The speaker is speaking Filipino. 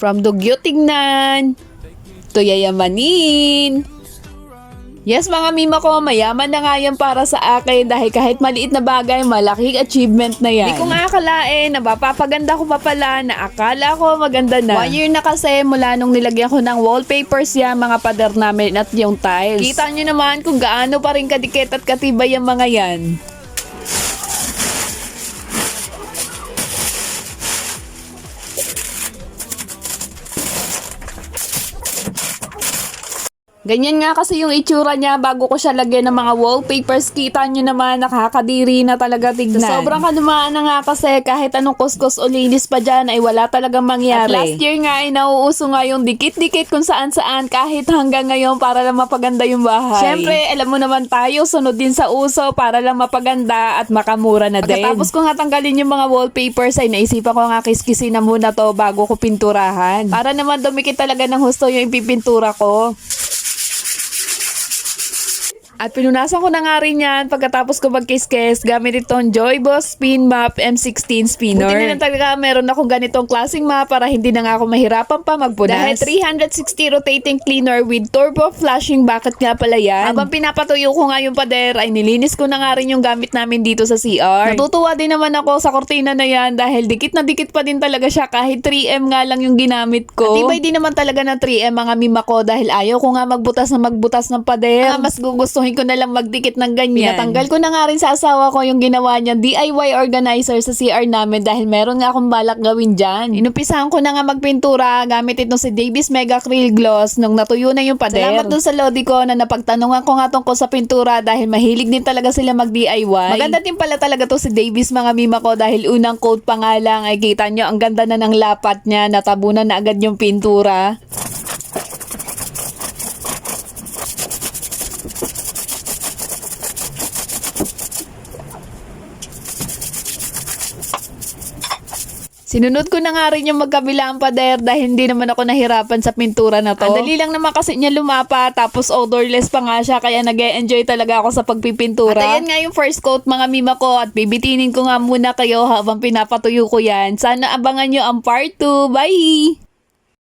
From dugyot tignan to yayamanin. Yes mga mima ko, mayaman na nga yan para sa akin dahil kahit maliit na bagay, malaking achievement na yan. Di ko nga akalain na mapapaganda ko pa pala na akala ko maganda na. 1 year na kasi mula nung nilagyan ko ng wallpapers yan mga pader namin at yung tiles. Kita nyo naman kung gaano pa rin kadikit at katibay yung mga yan. Ganyan nga kasi yung itsura niya bago ko siya lagyan ng mga wallpapers. Kita nyo naman, nakakadiri na talaga tignan. Sobrang kanumaan na nga kasi kahit anong kuskus o linis pa dyan ay wala talagang mangyari. At last year nga ay nauuso nga yung dikit-dikit kung saan-saan kahit hanggang ngayon para lang mapaganda yung bahay. Siyempre, alam mo naman tayo, sunod din sa uso para lang mapaganda at makamura na din. Pagkatapos ko nga tanggalin yung mga wallpapers ay naisipan ko nga kiskisin na muna to bago ko pinturahan. Para naman dumikit talaga ng husto yung ipipintura ko. At pinunasan ko na nga rin yan pagkatapos ko mag-kiss-kiss gamit itong Joyboss Spin Mop M16 Spinner. Buti na lang talaga meron akong ganitong klaseng mop para hindi na nga ako mahirapan pa magpunas. Dahil 360 rotating cleaner with turbo flashing bucket nga pala yan. Habang pinapatuyo ko nga yung pader ay nilinis ko na nga rin yung gamit namin dito sa CR. Natutuwa din naman ako sa kortina na yan dahil dikit na dikit pa din talaga siya kahit 3M nga lang yung ginamit ko. At ibay din naman talaga ng 3M mga mima ko dahil ayaw ko nga magbutas ng pader. Mas gugustuhin ko na lang magdikit ng ganyan. Pinatanggal ko na nga rin sa asawa ko yung ginawa niya DIY organizer sa CR namin dahil meron nga akong balak gawin dyan. Inumpisahan ko na nga magpintura gamit itong si Davis Mega Acrylic Gloss nung natuyo na yung pader. Salamat dun sa lodi ko na napagtanungan ko nga tungkol sa pintura dahil mahilig din talaga sila mag-DIY. Maganda din pala talaga to si Davis mga mima ko dahil unang coat pa nga lang ay kita nyo ang ganda na ng lapat niya, natabunan na agad yung pintura. Sinunod ko na nga rin yung magkabilang pader dahil hindi naman ako nahirapan sa pintura na to. Ang dali lang naman kasi niya lumapa tapos odorless pa nga siya kaya nag-e-enjoy talaga ako sa pagpipintura. At ayan nga yung first coat mga mima ko at bibitinin ko nga muna kayo habang pinapatuyo ko yan. Sana abangan nyo ang part 2. Bye!